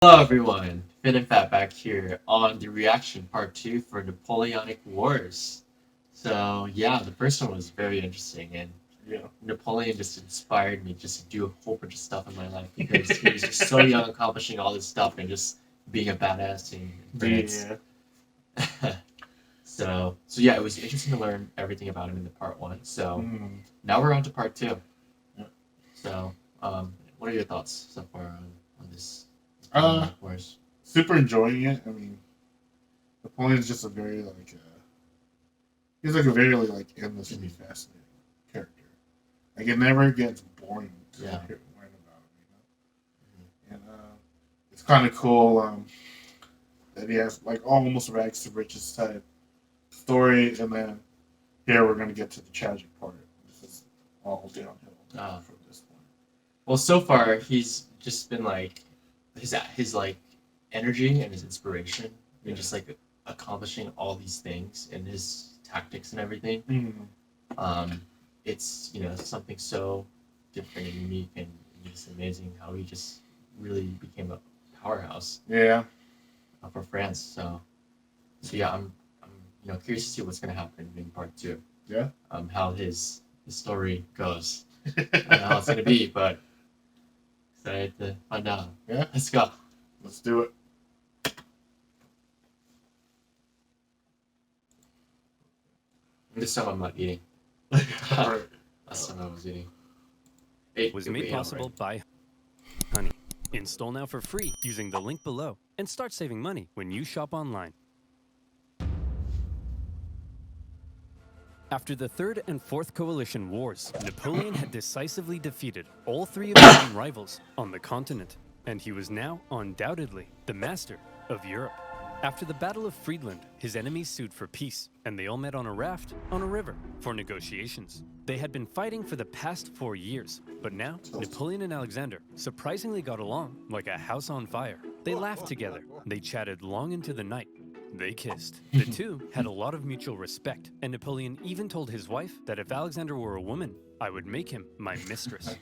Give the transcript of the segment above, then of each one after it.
Hello everyone, Finn and Fat back here on the reaction part 2 for Napoleonic Wars. So yeah, the first one was very interesting and Napoleon just inspired me just to do a whole bunch of stuff in my life because he was just so young accomplishing all this stuff and just being a badass in France. So yeah, it was interesting to learn everything about him in the part 1. So now we're on to part 2. Yeah. So what are your thoughts so far on this? Wars? Super enjoying it. I mean, Napoleon's just a very he's like a very endlessly fascinating character. Like it never gets boring to learn about him, And it's kind of cool that he has like almost rags to riches type story, and then here we're gonna get to the tragic part. This is all downhill from this point. Well, so far he's just been like his like energy and his inspiration and just like accomplishing all these things and his tactics and everything. It's something so different and unique and just amazing how he just really became a powerhouse. For France. So yeah, I'm curious to see what's gonna happen in part 2. How his story goes. I don't know how it's gonna be, but excited to find out. Let's go. Let's do it. This time I'm not eating. Last time I was eating. Was made possible by Honey. Install now for free using the link below and start saving money when you shop online. After the Third and Fourth Coalition Wars, Napoleon had decisively defeated all three of his main rivals on the continent, and he was now undoubtedly the master of Europe. After the Battle of Friedland, his enemies sued for peace, and they all met on a raft on a river for negotiations. They had been fighting for the past 4 years, but now Napoleon and Alexander surprisingly got along like a house on fire. They laughed together, they chatted long into the night. They kissed. The two had a lot of mutual respect, and Napoleon even told his wife that if Alexander were a woman, I would make him my mistress.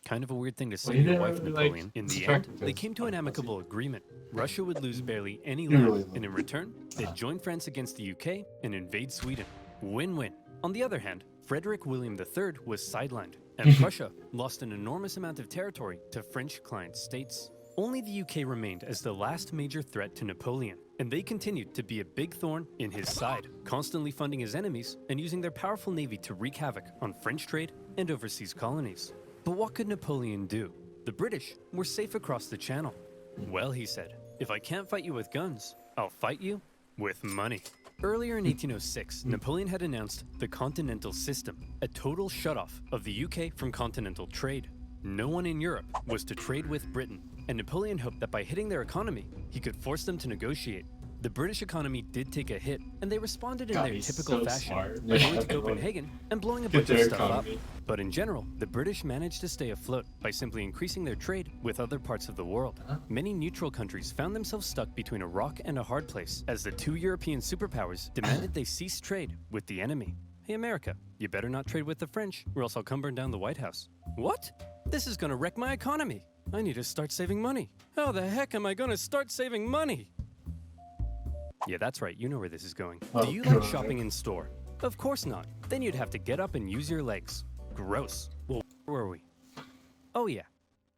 Kind of a weird thing to say to your wife, Napoleon. In the end, they came to an amicable agreement. Russia would lose barely any land, and in return, they'd join France against the UK and invade Sweden. Win-win. On the other hand, Frederick William III was sidelined, and Prussia lost an enormous amount of territory to French client states. Only the UK remained as the last major threat to Napoleon, and they continued to be a big thorn in his side, constantly funding his enemies and using their powerful navy to wreak havoc on French trade and overseas colonies. But what could Napoleon do? The British were safe across the channel. Well, he said, if I can't fight you with guns, I'll fight you with money. Earlier in 1806, Napoleon had announced the Continental System, a total shutoff of the UK from continental trade. No one in Europe was to trade with Britain, and Napoleon hoped that by hitting their economy, he could force them to negotiate. The British economy did take a hit, and they responded in their typical fashion by going to Copenhagen and blowing a bunch of stuff up. But in general, the British managed to stay afloat by simply increasing their trade with other parts of the world. Many neutral countries found themselves stuck between a rock and a hard place as the two European superpowers demanded they cease trade with the enemy. Hey America, you better not trade with the French or else I'll come burn down the White House. What? This is gonna wreck my economy. I need to start saving money. How the heck am I gonna start saving money? Yeah, that's right, you know where this is going. Do you like shopping in store? Of course not. Then you'd have to get up and use your legs. Gross. Well, where were we? Oh yeah.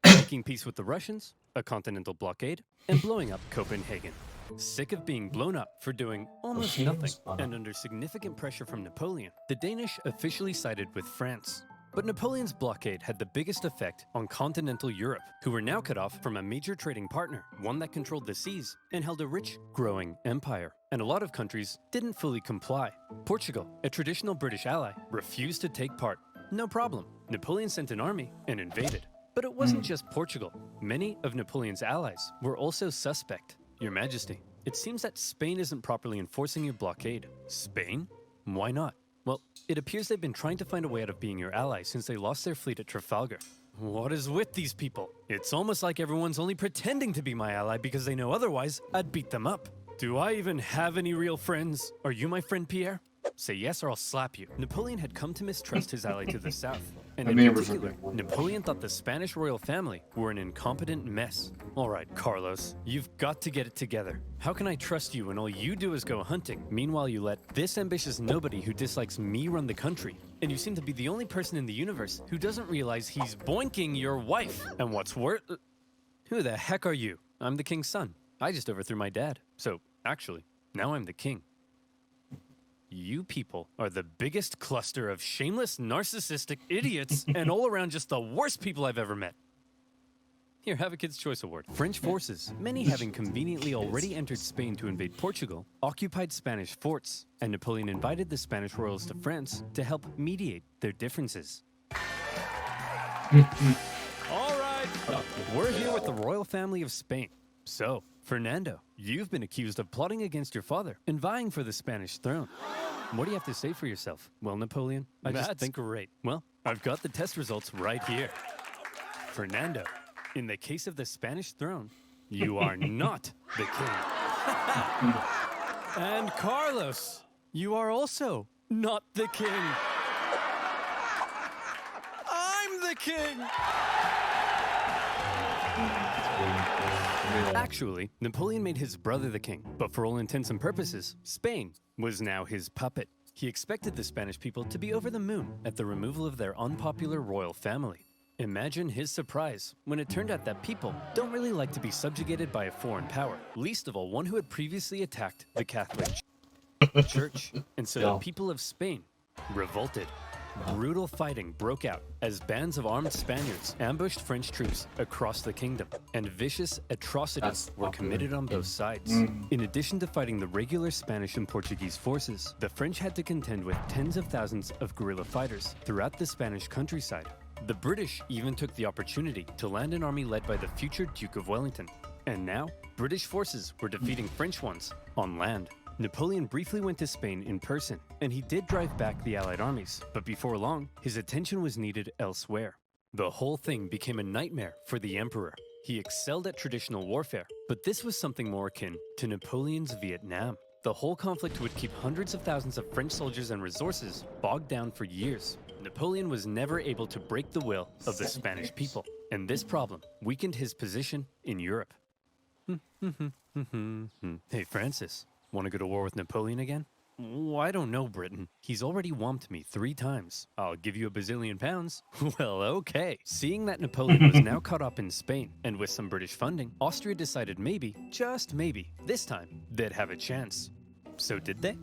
Making peace with the Russians, a continental blockade, and blowing up Copenhagen. Sick of being blown up for doing almost nothing, and under significant pressure from Napoleon, the Danish officially sided with France. But Napoleon's blockade had the biggest effect on continental Europe, who were now cut off from a major trading partner, one that controlled the seas and held a rich, growing empire. And a lot of countries didn't fully comply. Portugal, a traditional British ally, refused to take part. No problem. Napoleon sent an army and invaded. But it wasn't just Portugal. Many of Napoleon's allies were also suspect. Your Majesty, it seems that Spain isn't properly enforcing your blockade. Spain? Why not? Well, it appears they've been trying to find a way out of being your ally since they lost their fleet at Trafalgar. What is with these people? It's almost like everyone's only pretending to be my ally because they know otherwise I'd beat them up. Do I even have any real friends? Are you my friend, Pierre? Say yes or I'll slap you. Napoleon had come to mistrust his ally to the south. And The in neighbors are particular, being worried. Napoleon thought the Spanish royal family were an incompetent mess. All right, Carlos, you've got to get it together. How can I trust you when all you do is go hunting? Meanwhile, you let this ambitious nobody who dislikes me run the country. And you seem to be the only person in the universe who doesn't realize he's boinking your wife. And what's worse... Who the heck are you? I'm the king's son. I just overthrew my dad. So, actually, now I'm the king. You people are the biggest cluster of shameless, narcissistic idiots and all around just the worst people I've ever met. Here, have a Kid's Choice Award. French forces, many having conveniently already entered Spain to invade Portugal, occupied Spanish forts, and Napoleon invited the Spanish royals to France to help mediate their differences. All right, we're here with the royal family of Spain. So, Fernando, you've been accused of plotting against your father and vying for the Spanish throne. What do you have to say for yourself? Well, Napoleon, I just think great. Well, I've got the test results right here. Fernando, in the case of the Spanish throne, you are not the king. And Carlos, you are also not the king. I'm the king! Actually, Napoleon made his brother the king, but for all intents and purposes, Spain was now his puppet. He expected the Spanish people to be over the moon at the removal of their unpopular royal family. Imagine his surprise when it turned out that people don't really like to be subjugated by a foreign power, least of all one who had previously attacked the Catholic Church. And so the people of Spain revolted. Brutal fighting broke out as bands of armed Spaniards ambushed French troops across the kingdom, and vicious atrocities were committed on both sides. In addition to fighting the regular Spanish and Portuguese forces, the French had to contend with tens of thousands of guerrilla fighters throughout the Spanish countryside. The British even took the opportunity to land an army led by the future Duke of Wellington. And now, British forces were defeating French ones on land. Napoleon briefly went to Spain in person, and he did drive back the Allied armies, but before long, his attention was needed elsewhere. The whole thing became a nightmare for the emperor. He excelled at traditional warfare, but this was something more akin to Napoleon's Vietnam. The whole conflict would keep hundreds of thousands of French soldiers and resources bogged down for years. Napoleon was never able to break the will of the Spanish people, and this problem weakened his position in Europe. Hey, Francis. Want to go to war with Napoleon again? Oh, I don't know, Britain. He's already whomped me 3 times. I'll give you £1 billion. Well, okay. Seeing that Napoleon was now caught up in Spain, and with some British funding, Austria decided maybe, just maybe, this time, they'd have a chance. So did they?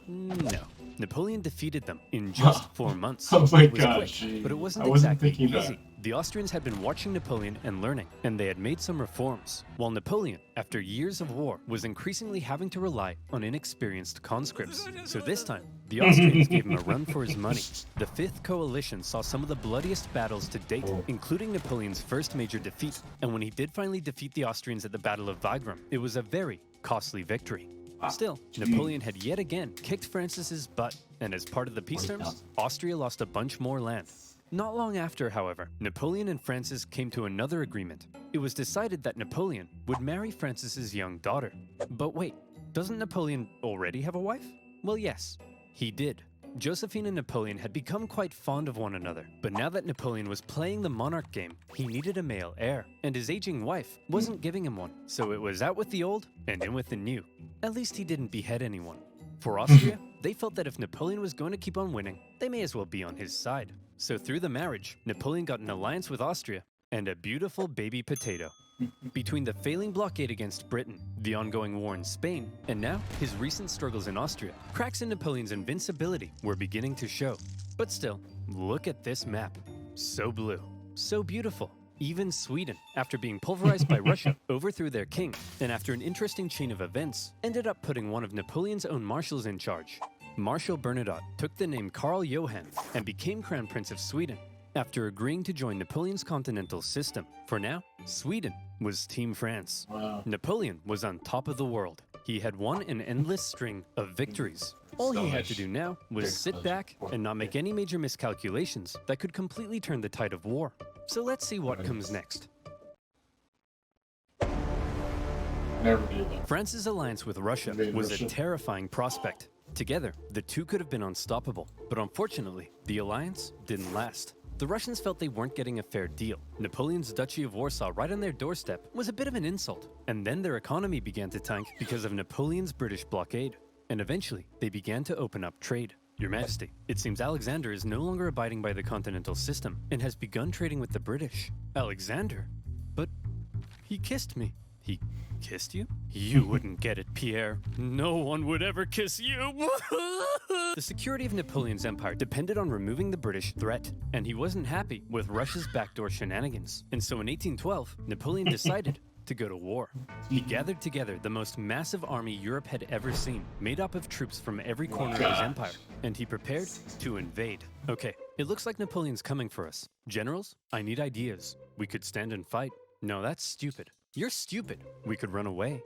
No. Napoleon defeated them in just 4 months. Oh my It was gosh. quick, but it wasn't I wasn't exactly thinking easy. that. The Austrians had been watching Napoleon and learning, and they had made some reforms, while Napoleon, after years of war, was increasingly having to rely on inexperienced conscripts. So this time, the Austrians gave him a run for his money. The Fifth Coalition saw some of the bloodiest battles to date, including Napoleon's first major defeat, and when he did finally defeat the Austrians at the Battle of Wagram, it was a very costly victory. Still, Napoleon had yet again kicked Francis's butt, and as part of the peace terms, Austria lost a bunch more land. Not long after, however, Napoleon and Francis came to another agreement. It was decided that Napoleon would marry Francis's young daughter. But wait, doesn't Napoleon already have a wife? Well, yes, he did. Josephine and Napoleon had become quite fond of one another, but now that Napoleon was playing the monarch game, he needed a male heir, and his aging wife wasn't giving him one. So it was out with the old and in with the new. At least he didn't behead anyone. For Austria, they felt that if Napoleon was going to keep on winning, they may as well be on his side. So through the marriage, Napoleon got an alliance with Austria and a beautiful baby potato. Between the failing blockade against Britain, the ongoing war in Spain, and now his recent struggles in Austria, cracks in Napoleon's invincibility were beginning to show. But still, look at this map. So blue, so beautiful. Even Sweden, after being pulverized by Russia, overthrew their king, and after an interesting chain of events, ended up putting one of Napoleon's own marshals in charge. Marshal Bernadotte took the name Karl Johan and became Crown Prince of Sweden after agreeing to join Napoleon's continental system. For now, Sweden was Team France. Wow. Napoleon was on top of the world. He had won an endless string of victories. All he had to do now was sit back and not make any major miscalculations that could completely turn the tide of war. So let's see what comes next. Never do that. France's alliance with Russia was a terrifying prospect. Together, the two could have been unstoppable, but unfortunately, the alliance didn't last. The Russians felt they weren't getting a fair deal. Napoleon's Duchy of Warsaw right on their doorstep was a bit of an insult. And then their economy began to tank because of Napoleon's British blockade. And eventually, they began to open up trade. Your Majesty, it seems Alexander is no longer abiding by the continental system and has begun trading with the British. Alexander? But he kissed me. He kissed you? You wouldn't get it, Pierre. No one would ever kiss you. The security of Napoleon's empire depended on removing the British threat, and he wasn't happy with Russia's backdoor shenanigans. And so in 1812, Napoleon decided to go to war. He gathered together the most massive army Europe had ever seen, made up of troops from every corner of his empire, and he prepared to invade. Okay, it looks like Napoleon's coming for us. Generals, I need ideas. We could stand and fight. No, that's stupid. You're stupid. We could run away.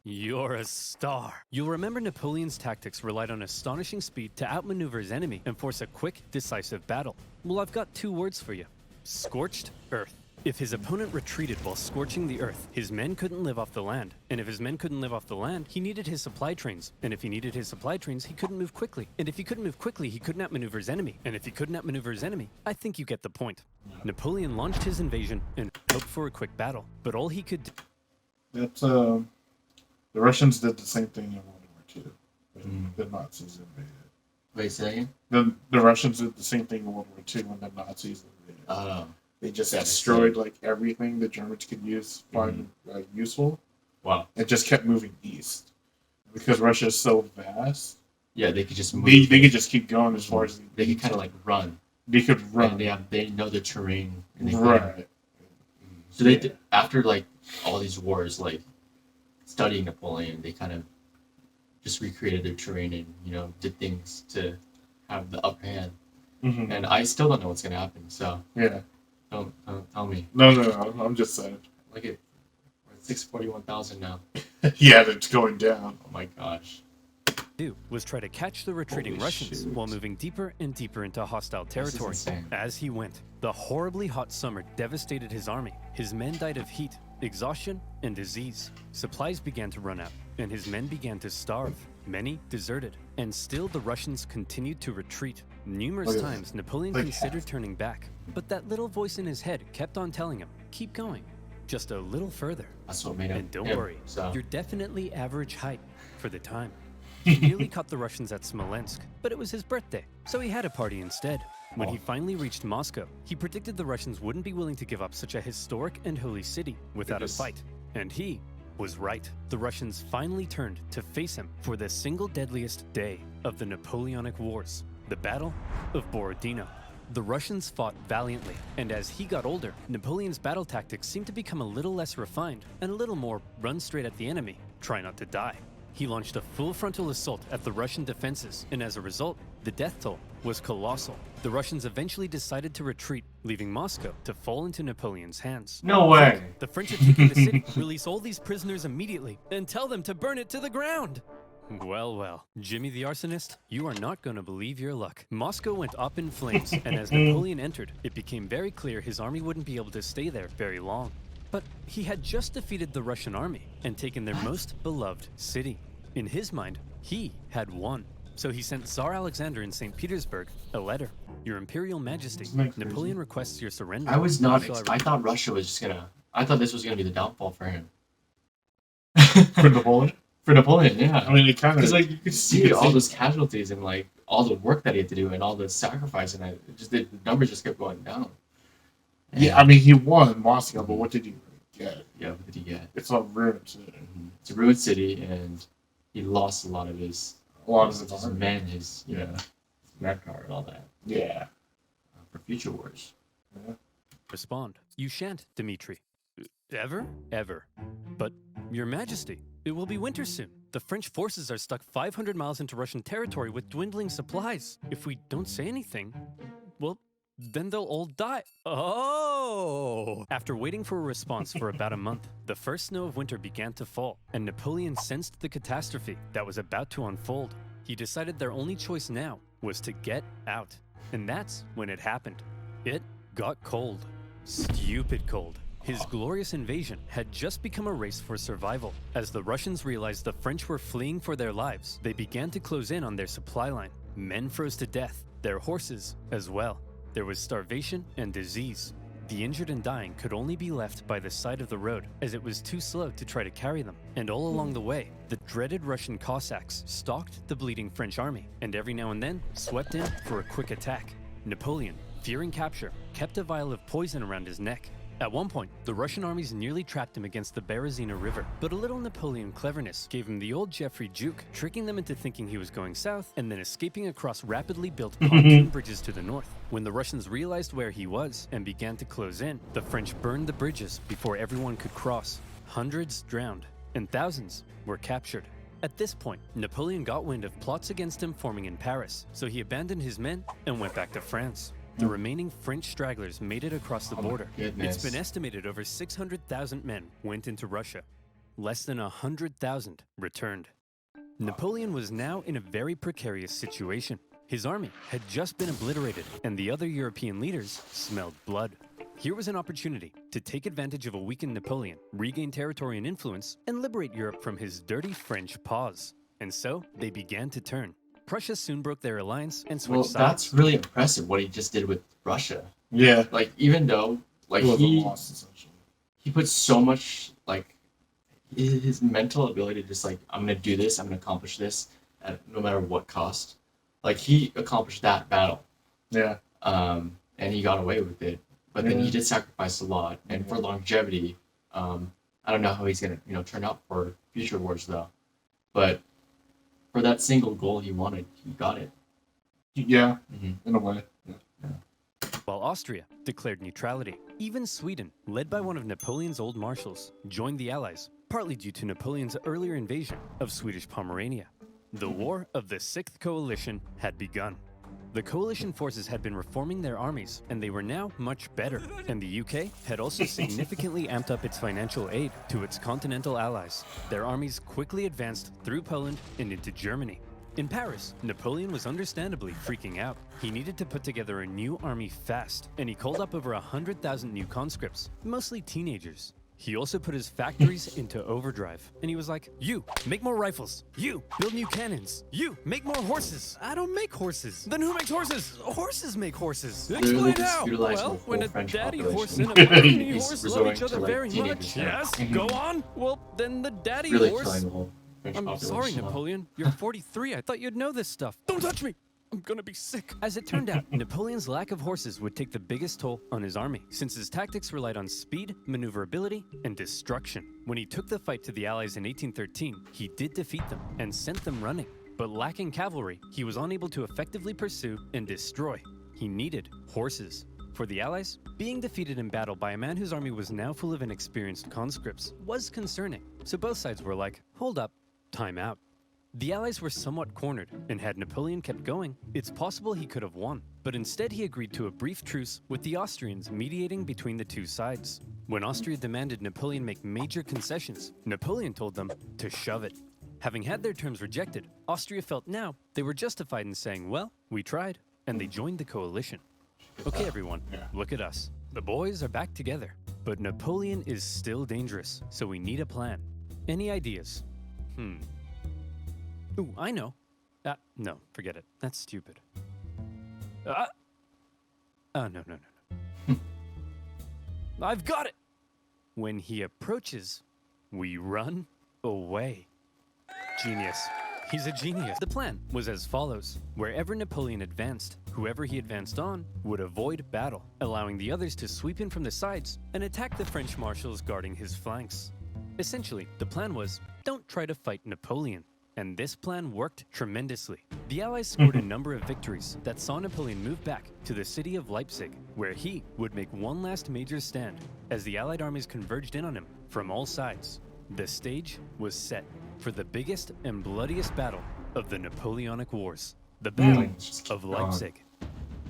You're a star. You'll remember Napoleon's tactics relied on astonishing speed to outmaneuver his enemy and force a quick, decisive battle. Well, I've got two words for you. Scorched earth. If his opponent retreated while scorching the earth, his men couldn't live off the land. And if his men couldn't live off the land, he needed his supply trains. And if he needed his supply trains, he couldn't move quickly. And if he couldn't move quickly, he couldn't outmaneuver his enemy. And if he couldn't outmaneuver his enemy, I think you get the point. Napoleon launched his invasion and hoped for a quick battle. But all he could do... That's, the Russians did the same thing in World War II. When the Nazis invaded. Wait, say again? The Russians did the same thing in World War II when the Nazis invaded. They just destroyed like everything the Germans could find useful. Wow! And just kept moving east because Russia is so vast. Yeah, they could just move. They could just keep going as far as they could kind of like run. They could run. And they know the terrain. And they right. So they did, after like all these wars, like studying Napoleon, they kind of just recreated their terrain and did things to have the upper hand. Mm-hmm. And I still don't know what's gonna happen. So yeah. Don't tell me. No. I'm just saying. Look at 641,000 now. Yeah, it's going down. Oh my gosh. Do was try to catch the retreating Russians while moving deeper and deeper into hostile territory. As he went, the horribly hot summer devastated his army. His men died of heat, exhaustion, and disease. Supplies began to run out, and his men began to starve. Many deserted, and still the Russians continued to retreat. Numerous times, Napoleon considered turning back, but that little voice in his head kept on telling him, keep going, just a little further. That's what made him. And don't worry, you're definitely average height for the time. He nearly caught the Russians at Smolensk, but it was his birthday, so he had a party instead. When he finally reached Moscow, he predicted the Russians wouldn't be willing to give up such a historic and holy city without a fight. And he was right. The Russians finally turned to face him for the single deadliest day of the Napoleonic Wars, the Battle of Borodino. The Russians fought valiantly, and as he got older, Napoleon's battle tactics seemed to become a little less refined and a little more run straight at the enemy, try not to die. He launched a full frontal assault at the Russian defenses, and as a result, the death toll was colossal. The Russians eventually decided to retreat, leaving Moscow to fall into Napoleon's hands. No way! The French had taken the city. Release all these prisoners immediately, and tell them to burn it to the ground! Well, Jimmy the arsonist, you are not going to believe your luck. Moscow went up in flames, and as Napoleon entered, it became very clear his army wouldn't be able to stay there very long. But he had just defeated the Russian army and taken their most beloved city. In his mind, he had won. So he sent Tsar Alexander in St. Petersburg a letter. Your Imperial Majesty, Napoleon requests your surrender. I was not. I thought Russia was just gonna. I thought this was gonna be the downfall for him. For Napoleon? For Napoleon, yeah. I mean, it kind of. Because like you could see all those casualties and like all the work that he had to do and all the sacrifice, and the numbers just kept going down. And yeah, I mean, he won Moscow, but what did he get? Yeah, what did he get? It's a ruined city. It's a ruined city, and he lost a lot of his men, his manpower and all that. Yeah. For future wars. Yeah. Respond. You shan't, Dmitri. Ever? Ever. But, Your Majesty, it will be winter soon. The French forces are stuck 500 miles into Russian territory with dwindling supplies. If we don't say anything, well, then they'll all die. Oh! After waiting for a response for about a month, the first snow of winter began to fall, and Napoleon sensed the catastrophe that was about to unfold. He decided their only choice now was to get out. And that's when it happened. It got cold. Stupid cold. His glorious invasion had just become a race for survival. As the Russians realized the French were fleeing for their lives, they began to close in on their supply line. Men froze to death, their horses as well. There was starvation and disease. The injured and dying could only be left by the side of the road, as it was too slow to try to carry them. And all along the way, the dreaded Russian Cossacks stalked the bleeding French army, and every now and then swept in for a quick attack. Napoleon, fearing capture, kept a vial of poison around his neck. At one point, the Russian armies nearly trapped him against the Berezina River, but a little Napoleon cleverness gave him the old Geoffrey juke, tricking them into thinking he was going south and then escaping across rapidly built pontoon bridges to the north. When the Russians realized where he was and began to close in, the French burned the bridges before everyone could cross. Hundreds drowned, and thousands were captured. At this point, Napoleon got wind of plots against him forming in Paris, so he abandoned his men and went back to France. The remaining French stragglers made it across the border. It's been estimated over 600,000 men went into Russia. Less than 100,000 returned. Napoleon was now in a very precarious situation. His army had just been obliterated, and the other European leaders smelled blood. Here was an opportunity to take advantage of a weakened Napoleon, regain territory and influence, and liberate Europe from his dirty French paws. And so they began to turn. Prussia soon broke their alliance and switched sides. That's really impressive what he just did with Russia. Yeah. Like, even though, like, he put so much, like, his mental ability to just, like, I'm going to do this, I'm going to accomplish this, at no matter what cost. Like, he accomplished that battle. Yeah. And he got away with it. But then he did sacrifice a lot. And for longevity, I don't know how he's going to, turn out for future wars, though. But for that single goal he wanted, he got it. Yeah, in a way. Yeah. While Austria declared neutrality, even Sweden, led by one of Napoleon's old marshals, joined the Allies, partly due to Napoleon's earlier invasion of Swedish Pomerania. The War of the Sixth Coalition had begun. The coalition forces had been reforming their armies, and they were now much better. And the UK had also significantly amped up its financial aid to its continental allies. Their armies quickly advanced through Poland and into Germany. In Paris, Napoleon was understandably freaking out. He needed to put together a new army fast, and he called up over 100,000 new conscripts, mostly teenagers. He also put his factories into overdrive, and he was like, you, make more rifles. You, build new cannons. You, make more horses. I don't make horses. Then who makes horses? Horses make horses. Explain how. Well, when a daddy horse and a pony horse love each other very much. Yes, go on. Well, then the daddy horse... I'm sorry, Napoleon. You're 43. I thought you'd know this stuff. Don't touch me. I'm gonna be sick. As it turned out, Napoleon's lack of horses would take the biggest toll on his army, since his tactics relied on speed, maneuverability, and destruction. When he took the fight to the Allies in 1813, he did defeat them and sent them running. But lacking cavalry, he was unable to effectively pursue and destroy. He needed horses. For the Allies, being defeated in battle by a man whose army was now full of inexperienced conscripts was concerning. So both sides were like, hold up, time out. The Allies were somewhat cornered, and had Napoleon kept going, it's possible he could have won. But instead he agreed to a brief truce with the Austrians mediating between the two sides. When Austria demanded Napoleon make major concessions, Napoleon told them to shove it. Having had their terms rejected, Austria felt now they were justified in saying, well, we tried, and they joined the coalition. Okay, everyone, look at us. The boys are back together. But Napoleon is still dangerous, so we need a plan. Any ideas? Ooh, I know. No, forget it. That's stupid. No. I've got it! When he approaches, we run away. Genius. He's a genius. The plan was as follows. Wherever Napoleon advanced, whoever he advanced on would avoid battle, allowing the others to sweep in from the sides and attack the French marshals guarding his flanks. Essentially, the plan was, don't try to fight Napoleon. And this plan worked tremendously. The Allies scored a number of victories that saw Napoleon move back to the city of Leipzig, where he would make one last major stand as the Allied armies converged in on him from all sides. The stage was set for the biggest and bloodiest battle of the Napoleonic Wars, the Battle of Leipzig.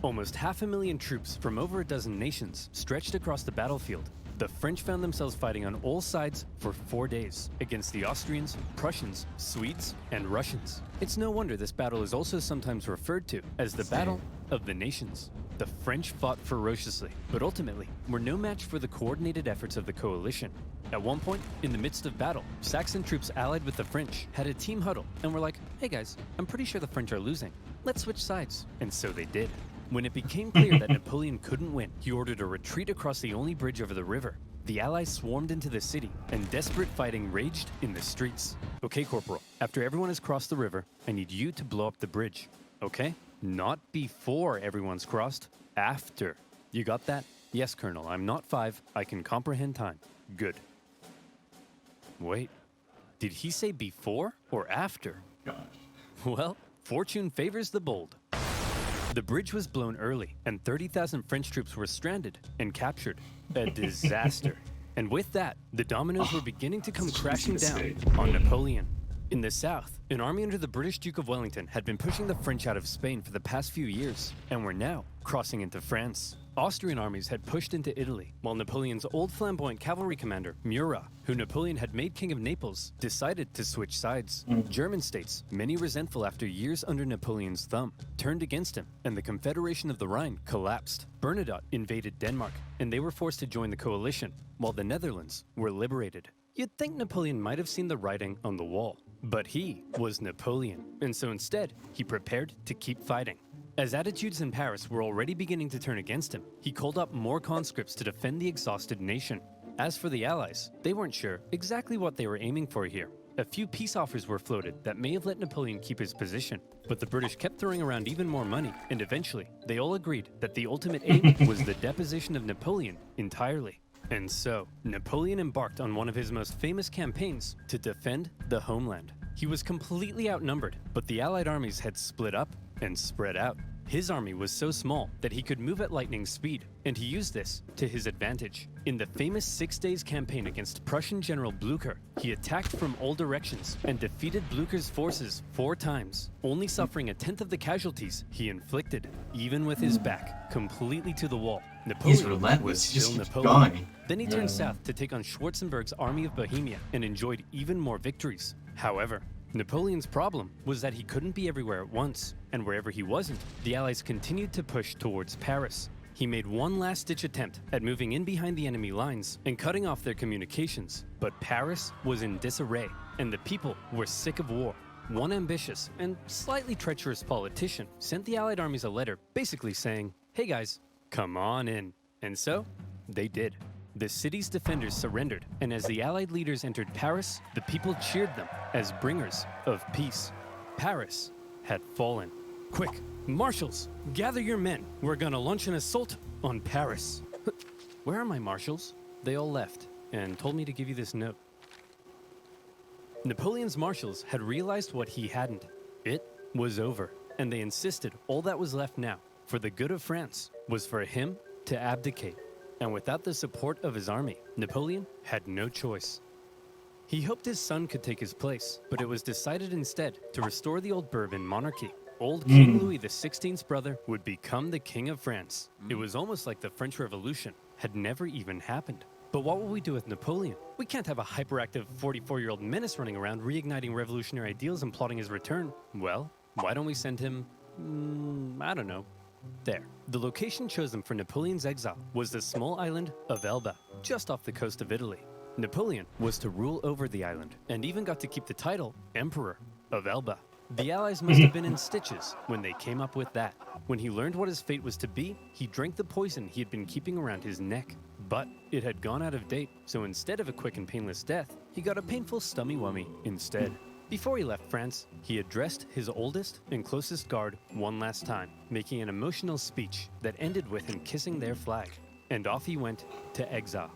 Almost 500,000 troops from over a dozen nations stretched across the battlefield. The French found themselves fighting on all sides for 4 days against the Austrians, Prussians, Swedes, and Russians. It's no wonder this battle is also sometimes referred to as the Battle of the Nations. The French fought ferociously, but ultimately were no match for the coordinated efforts of the coalition. At one point, in the midst of battle, Saxon troops allied with the French had a team huddle and were like, hey guys, I'm pretty sure the French are losing. Let's switch sides. And so they did. When it became clear that Napoleon couldn't win, he ordered a retreat across the only bridge over the river. The Allies swarmed into the city, and desperate fighting raged in the streets. Okay, Corporal, after everyone has crossed the river, I need you to blow up the bridge. Okay? Not before everyone's crossed, after. You got that? Yes, Colonel, I'm not 5. I can comprehend time. Good. Wait, did he say before or after? Gosh. Well, fortune favors the bold. The bridge was blown early, and 30,000 French troops were stranded and captured. A disaster. And with that, the dominoes were beginning to come crashing down on Napoleon. In the south, an army under the British Duke of Wellington had been pushing the French out of Spain for the past few years, and were now crossing into France. Austrian armies had pushed into Italy, while Napoleon's old flamboyant cavalry commander, Murat, who Napoleon had made king of Naples, decided to switch sides. German states, many resentful after years under Napoleon's thumb, turned against him, and the Confederation of the Rhine collapsed. Bernadotte invaded Denmark, and they were forced to join the coalition, while the Netherlands were liberated. You'd think Napoleon might have seen the writing on the wall, but he was Napoleon, and so instead, he prepared to keep fighting. As attitudes in Paris were already beginning to turn against him, he called up more conscripts to defend the exhausted nation. As for the Allies, they weren't sure exactly what they were aiming for here. A few peace offers were floated that may have let Napoleon keep his position, but the British kept throwing around even more money, and eventually, they all agreed that the ultimate aim was the deposition of Napoleon entirely. And so, Napoleon embarked on one of his most famous campaigns to defend the homeland. He was completely outnumbered, but the Allied armies had split up and spread out. His army was so small that he could move at lightning speed, and he used this to his advantage. In the famous 6 Days campaign against Prussian General Blücher, he attacked from all directions and defeated Blücher's forces 4 times, only suffering a tenth of the casualties he inflicted. Even with his back completely to the wall, Napoleon was still Napoleon. Then he turned south to take on Schwarzenberg's army of Bohemia and enjoyed even more victories. However, Napoleon's problem was that he couldn't be everywhere at once, and wherever he wasn't, the Allies continued to push towards Paris. He made one last-ditch attempt at moving in behind the enemy lines and cutting off their communications, but Paris was in disarray, and the people were sick of war. One ambitious and slightly treacherous politician sent the Allied armies a letter basically saying, "Hey guys, come on in." And so, they did. The city's defenders surrendered, and as the Allied leaders entered Paris, the people cheered them as bringers of peace. Paris had fallen. Quick, marshals, gather your men. We're gonna launch an assault on Paris. Where are my marshals? They all left and told me to give you this note. Napoleon's marshals had realized what he hadn't. It was over, and they insisted all that was left now, for the good of France, was for him to abdicate. And without the support of his army, Napoleon had no choice. He hoped his son could take his place, but it was decided instead to restore the old Bourbon monarchy. Old King Louis XVI's brother would become the King of France. It was almost like the French Revolution had never even happened. But what will we do with Napoleon? We can't have a hyperactive 44-year-old menace running around reigniting revolutionary ideals and plotting his return. Well, why don't we send him, I don't know, there. The location chosen for Napoleon's exile was the small island of Elba, just off the coast of Italy. Napoleon was to rule over the island, and even got to keep the title Emperor of Elba. The Allies must have been in stitches when they came up with that. When he learned what his fate was to be, he drank the poison he had been keeping around his neck. But it had gone out of date, so instead of a quick and painless death, he got a painful stummy-wummy instead. Before he left France, he addressed his oldest and closest guard one last time, making an emotional speech that ended with him kissing their flag. And off he went to exile.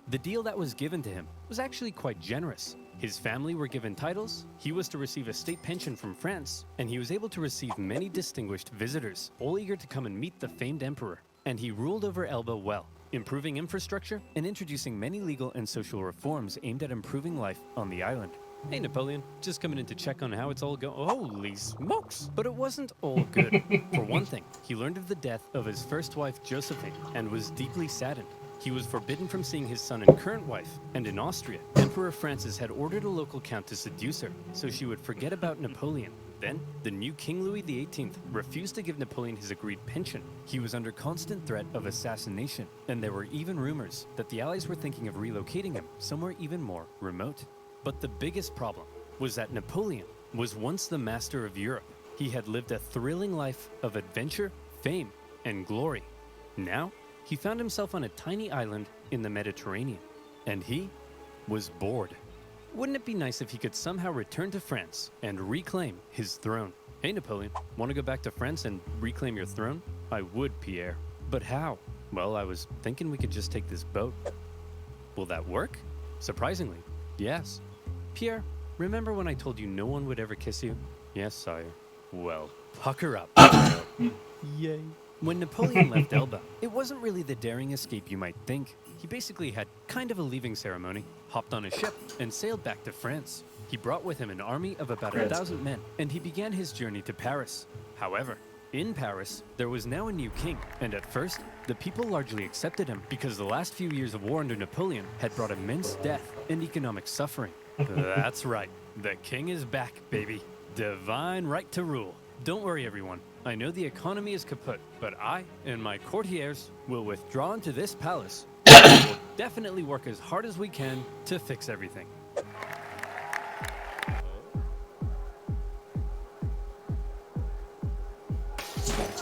The deal that was given to him was actually quite generous. His family were given titles, he was to receive a state pension from France, and he was able to receive many distinguished visitors, all eager to come and meet the famed emperor. And he ruled over Elba well, improving infrastructure and introducing many legal and social reforms aimed at improving life on the island. Hey Napoleon, just coming in to check on how it's all going. Holy smokes! But it wasn't all good. For one thing, he learned of the death of his first wife Josephine and was deeply saddened. He was forbidden from seeing his son and current wife, and in Austria, Emperor Francis had ordered a local count to seduce her so she would forget about Napoleon. Then, the new King Louis XVIII refused to give Napoleon his agreed pension. He was under constant threat of assassination, and there were even rumors that the Allies were thinking of relocating him somewhere even more remote. But the biggest problem was that Napoleon was once the master of Europe. He had lived a thrilling life of adventure, fame, and glory. Now, he found himself on a tiny island in the Mediterranean, and he was bored. Wouldn't it be nice if he could somehow return to France and reclaim his throne? Hey, Napoleon, want to go back to France and reclaim your throne? I would, Pierre. But how? Well, I was thinking we could just take this boat. Will that work? Surprisingly, yes. Pierre, remember when I told you no one would ever kiss you? Yes, sire. Well, pucker up. Yay. When Napoleon left Elba, it wasn't really the daring escape you might think. He basically had kind of a leaving ceremony, hopped on a ship, and sailed back to France. He brought with him an army of about 1,000 men, and he began his journey to Paris. However, in Paris, there was now a new king, and at first, the people largely accepted him because the last few years of war under Napoleon had brought immense death and economic suffering. That's right, the king is back, baby. Divine right to rule. Don't worry, everyone. I know the economy is kaput, but I and my courtiers will withdraw into this palace. We will definitely work as hard as we can to fix everything.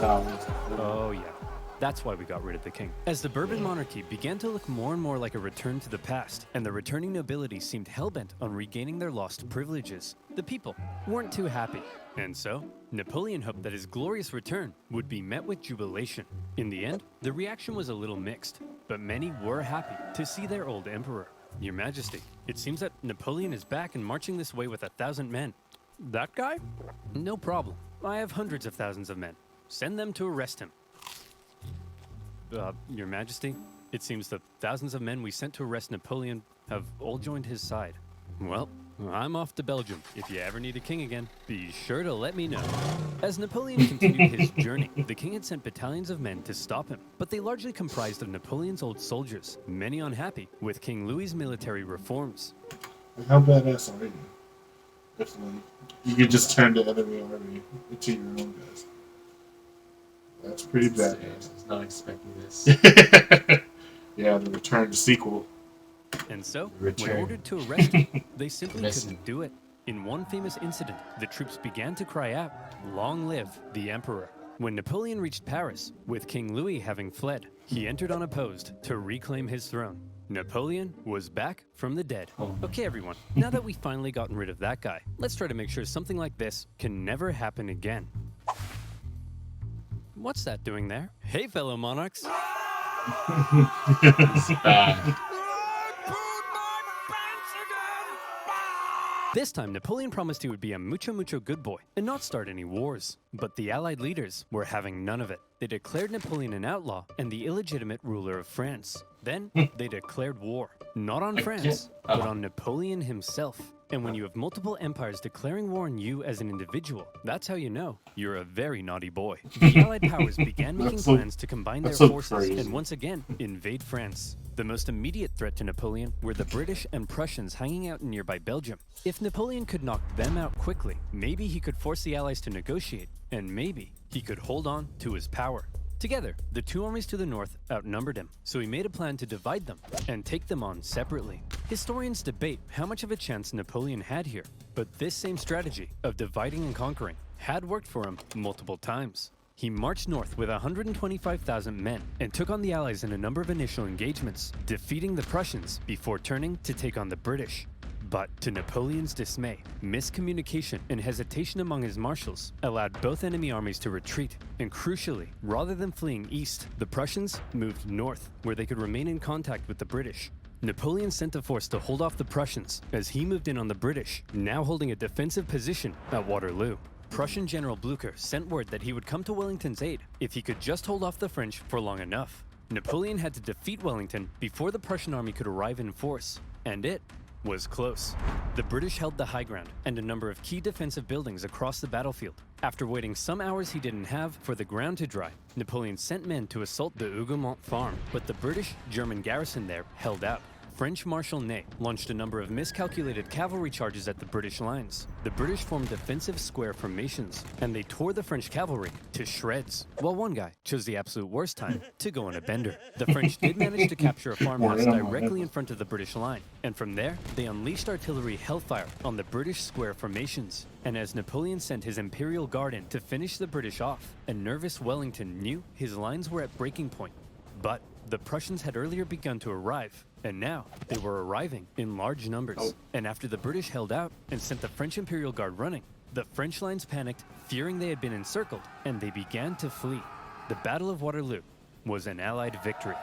Oh yeah, that's why we got rid of the king. As the Bourbon monarchy began to look more and more like a return to the past, and the returning nobility seemed hellbent on regaining their lost privileges, the people weren't too happy. And so, Napoleon hoped that his glorious return would be met with jubilation. In the end, the reaction was a little mixed, but many were happy to see their old emperor. Your Majesty, it seems that Napoleon is back and marching this way with 1,000 men. That guy? No problem. I have hundreds of thousands of men. Send them to arrest him. Your Majesty, it seems the thousands of men we sent to arrest Napoleon have all joined his side. Well, I'm off to Belgium. If you ever need a king again, be sure to let me know. As Napoleon continued his journey, the king had sent battalions of men to stop him, but they largely comprised of Napoleon's old soldiers, many unhappy with King Louis's military reforms. How badass are you? If you could just turn the enemy army into your own guys. That's pretty badass. I was not expecting this. Yeah, the Return sequel. And so, when ordered to arrest him, they simply couldn't do it. In one famous incident, the troops began to cry out, "Long live the Emperor." When Napoleon reached Paris, with King Louis having fled, he entered unopposed to reclaim his throne. Napoleon was back from the dead. Okay, everyone, now that we've finally gotten rid of that guy, let's try to make sure something like this can never happen again. What's that doing there? Hey, fellow monarchs. This time, Napoleon promised he would be a mucho good boy and not start any wars. But the Allied leaders were having none of it. They declared Napoleon an outlaw and the illegitimate ruler of France. Then, they declared war, not on France, but on Napoleon himself. And when you have multiple empires declaring war on you as an individual, that's how you know you're a very naughty boy. The Allied powers began making plans to combine their forces and once again invade France. The most immediate threat to Napoleon were the British and Prussians hanging out in nearby Belgium. If Napoleon could knock them out quickly, maybe he could force the Allies to negotiate, and maybe he could hold on to his power. Together, the two armies to the north outnumbered him, so he made a plan to divide them and take them on separately. Historians debate how much of a chance Napoleon had here, but this same strategy of dividing and conquering had worked for him multiple times. He marched north with 125,000 men and took on the Allies in a number of initial engagements, defeating the Prussians before turning to take on the British. But to Napoleon's dismay, miscommunication and hesitation among his marshals allowed both enemy armies to retreat, and crucially, rather than fleeing east, the Prussians moved north, where they could remain in contact with the British. Napoleon sent a force to hold off the Prussians as he moved in on the British, now holding a defensive position at Waterloo. Prussian General Blücher sent word that he would come to Wellington's aid if he could just hold off the French for long enough. Napoleon had to defeat Wellington before the Prussian army could arrive in force, and it was close. The British held the high ground and a number of key defensive buildings across the battlefield. After waiting some hours he didn't have for the ground to dry, Napoleon sent men to assault the Hougoumont farm, but the British-German garrison there held out. French Marshal Ney launched a number of miscalculated cavalry charges at the British lines. The British formed defensive square formations, and they tore the French cavalry to shreds, while one guy chose the absolute worst time to go on a bender. The French did manage to capture a farmhouse directly in front of the British line, and from there, they unleashed artillery hellfire on the British square formations. And as Napoleon sent his Imperial Guard in to finish the British off, a nervous Wellington knew his lines were at breaking point. But the Prussians had earlier begun to arrive, and now they were arriving in large numbers. And after the British held out and sent the French Imperial Guard running, the French lines panicked, fearing they had been encircled, and they began to flee. The Battle of Waterloo was an Allied victory.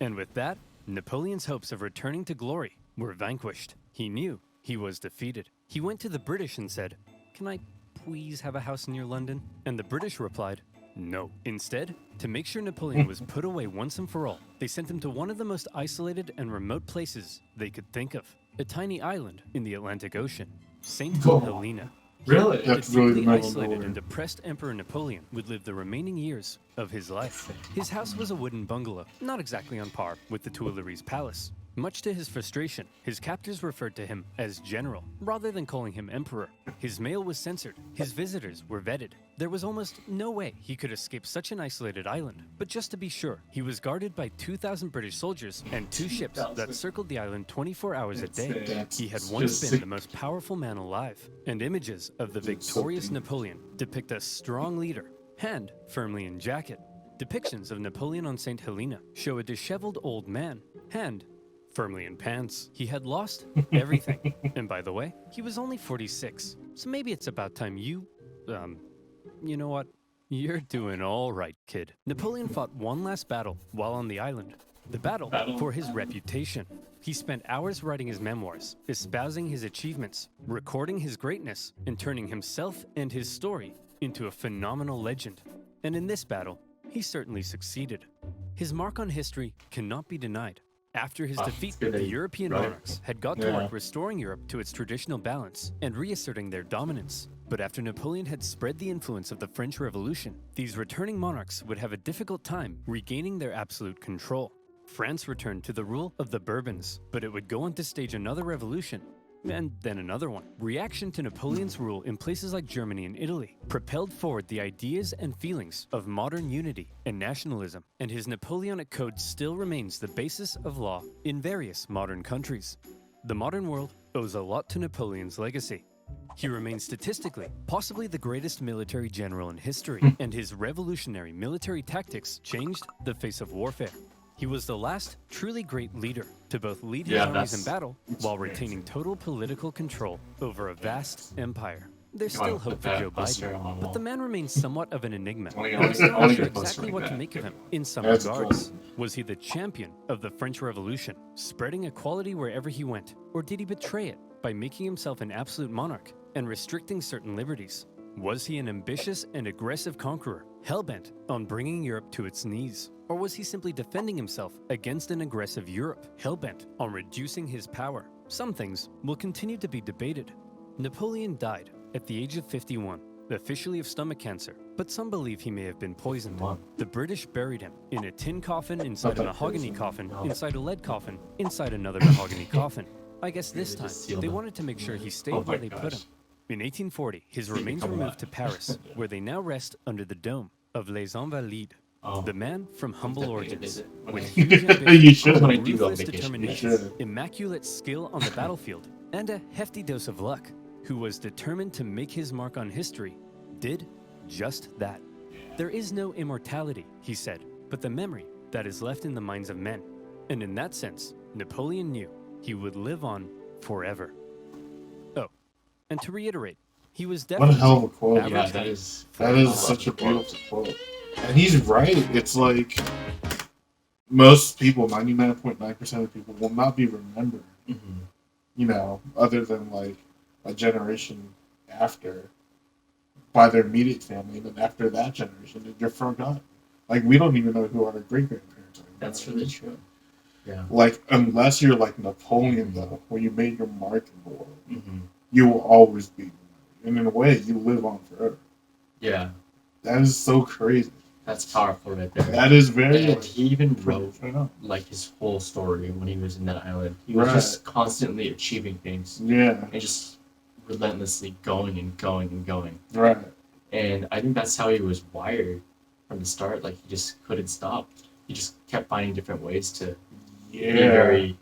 And with that, Napoleon's hopes of returning to glory were vanquished. He knew he was defeated. He went to the British and said, "Can I please have a house near London?" And the British replied, "No." Instead, to make sure Napoleon was put away once and for all, they sent him to one of the most isolated and remote places they could think of, a tiny island in the Atlantic Ocean, St. Helena. Really? That's The really deeply the middle isolated of and depressed Emperor Napoleon would live the remaining years of his life. His house was a wooden bungalow, not exactly on par with the Tuileries Palace. Much to his frustration, his captors referred to him as general, rather than calling him emperor. His mail was censored, his visitors were vetted. There was almost no way he could escape such an isolated island. But just to be sure, he was guarded by 2,000 British soldiers and 2 ships that circled the island 24 hours a day. He had once been the most powerful man alive, and images of the victorious Napoleon depict a strong leader, hand firmly in jacket. Depictions of Napoleon on St. Helena show a disheveled old man, hand firmly in pants. He had lost everything. And by the way, he was only 46. So maybe it's about time you know what? You're doing all right, kid. Napoleon fought one last battle while on the island. The battle for his reputation. He spent hours writing his memoirs, espousing his achievements, recording his greatness, and turning himself and his story into a phenomenal legend. And in this battle, he certainly succeeded. His mark on history cannot be denied. After his defeat, the European monarchs had got to work restoring Europe to its traditional balance and reasserting their dominance. But after Napoleon had spread the influence of the French Revolution, these returning monarchs would have a difficult time regaining their absolute control. France returned to the rule of the Bourbons, but it would go on to stage another revolution, and then another one. Reaction to Napoleon's rule in places like Germany and Italy propelled forward the ideas and feelings of modern unity and nationalism, and his Napoleonic Code still remains the basis of law in various modern countries. The modern world owes a lot to Napoleon's legacy. He remains statistically possibly the greatest military general in history, and his revolutionary military tactics changed the face of warfare. He was the last truly great leader to both lead his armies in battle while retaining total political control over a vast empire. There's still hope for Joe Biden, but the man remains somewhat of an enigma. We're still not sure exactly what to make of him in some regards. Was he the champion of the French Revolution, spreading equality wherever he went, or did he betray it by making himself an absolute monarch and restricting certain liberties? Was he an ambitious and aggressive conqueror, hell-bent on bringing Europe to its knees? Or was he simply defending himself against an aggressive Europe, hell-bent on reducing his power? Some things will continue to be debated. Napoleon died at the age of 51, officially of stomach cancer, but some believe he may have been poisoned. The British buried him in a tin coffin inside a mahogany coffin, inside a lead coffin, inside another mahogany coffin. I guess this time, they wanted to make sure he stayed where they put him. In 1840, his remains were moved to Paris, where they now rest under the dome of Les Invalides. The man from humble origins, with huge ambition, ruthless determination, immaculate skill on the battlefield, and a hefty dose of luck, who was determined to make his mark on history, did just that. There is no immortality, he said, but the memory that is left in the minds of men. And in that sense, Napoleon knew he would live on forever. Oh, and to reiterate, he was definitely what a hell of a quote. Yeah, that is such a beautiful quote. And he's right. It's like most people, 99.9% of people, will not be remembered, other than like a generation after by their immediate family. And then after that generation, you're forgotten. Like, we don't even know who our great-grandparents are. That's really true. Yeah. Like, unless you're like Napoleon, though, where you made your mark in the world, you will always be remembered. And in a way, you live on forever. Yeah. That is so crazy. That's powerful right there. That is very. And he even wrote like his whole story when he was in that island. He was just constantly achieving things. Yeah. And just relentlessly going and going and going. Right. And I think that's how he was wired from the start. Like he just couldn't stop. He just kept finding different ways to be very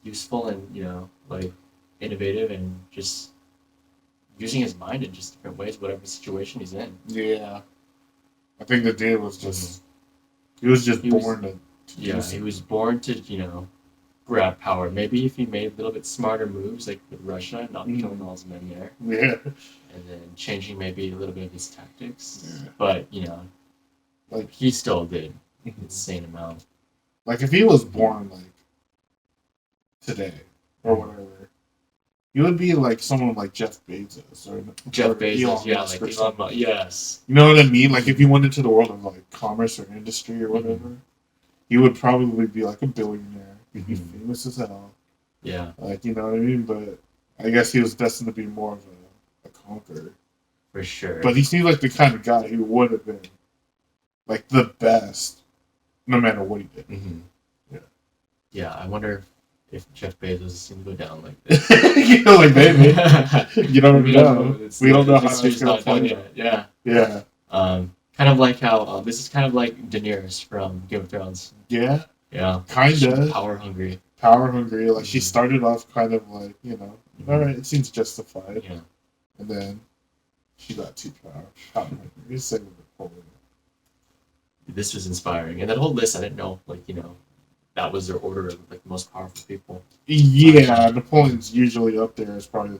useful and like innovative and just using his mind in just different ways, whatever situation he's in. Yeah. I think the dude was just he was born to he was born to grab power. Maybe if he made a little bit smarter moves, like with Russia, not killing all his men there. Yeah. And then changing maybe a little bit of his tactics. Yeah. But, like he still did an Mhm. insane amount. Like if he was born like today or whatever, he would be like someone like Jeff Bezos or Bezos, Elon Musk like or something. yes. You know what I mean? Like if he went into the world of like commerce or industry or whatever, he would probably be like a billionaire. He'd be famous as hell. Yeah. Like, you know what I mean? But I guess he was destined to be more of a conqueror. For sure. But he seems like the kind of guy who would have been like the best no matter what he did. Mm-hmm. Yeah. Yeah, I wonder if Jeff Bezos is going to go down like this. Like maybe. You don't know. We don't know how it's going to play out. Yeah. Yeah. Kind of like how this is kind of like Daenerys from Game of Thrones. Yeah. Yeah. Kinda. Power hungry. Like she started off kind of like, all right, it seems justified. Yeah. And then she got too power hungry. Same with Napoleon. This was inspiring. And that whole list, I didn't know, that was their order of the most powerful people. Yeah, Napoleon's usually up there as probably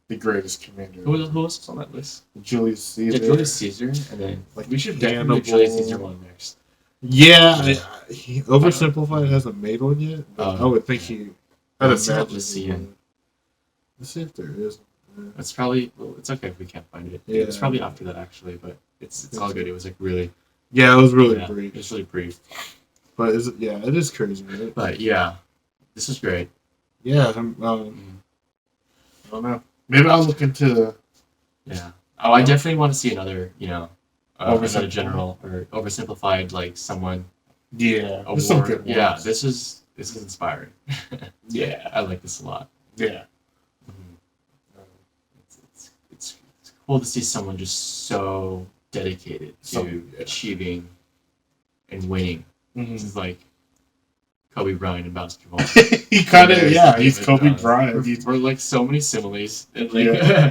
the greatest commander. Who else on that list? Julius Caesar. Yeah, Julius Caesar, and then we should definitely do Julius Caesar one next. Yeah, Oversimplified hasn't made one yet. But I would think he. Let's see it. Let's see if there is. It's probably it's okay if we can't find it. Yeah. It's probably after that actually, but it's all good. It was really. Yeah, it was really brief. It's really brief. But it is crazy, right? But yeah, this is great. Yeah, I don't know. Maybe I'll look into. Yeah. Oh, I definitely want to see another. Another general or oversimplified, like someone. Yeah. Award. Some good ones. Yeah. This is inspiring. Yeah, I like this a lot. Yeah. It's cool to see someone just so dedicated to achieving and winning. This is like Kobe Bryant in basketball. He kind of, he's Kobe Bryant. We're like so many similes. And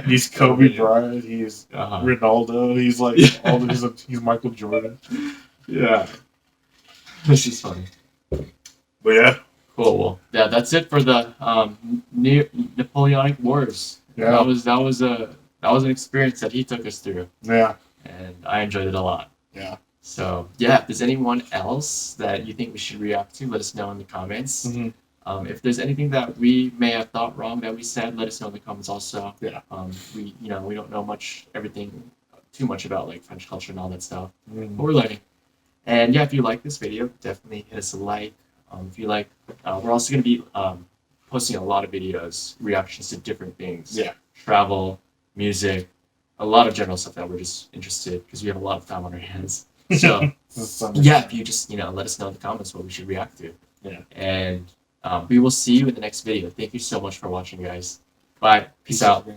he's Kobe Bryant. He's Ronaldo. He's like he's Michael Jordan. Yeah. This is funny. But yeah. Cool. Well, yeah, that's it for the Napoleonic Wars. Yeah. That was an experience that he took us through. Yeah. And I enjoyed it a lot. Yeah. So yeah, if there's anyone else that you think we should react to, let us know in the comments. Mm-hmm. If there's anything that we may have thought wrong that we said, let us know in the comments also. Yeah. We don't know too much about like French culture and all that stuff. Mm-hmm. But we're learning. And yeah, if you like this video, definitely hit us a like. If you like, we're also going to be posting a lot of videos, reactions to different things. Yeah. Travel, music, a lot of general stuff that we're just interested because we have a lot of time on our hands. So yeah, if you just let us know in the comments what we should react to. Yeah. And we will see you in the next video. Thank you so much for watching, guys. Bye. Peace out.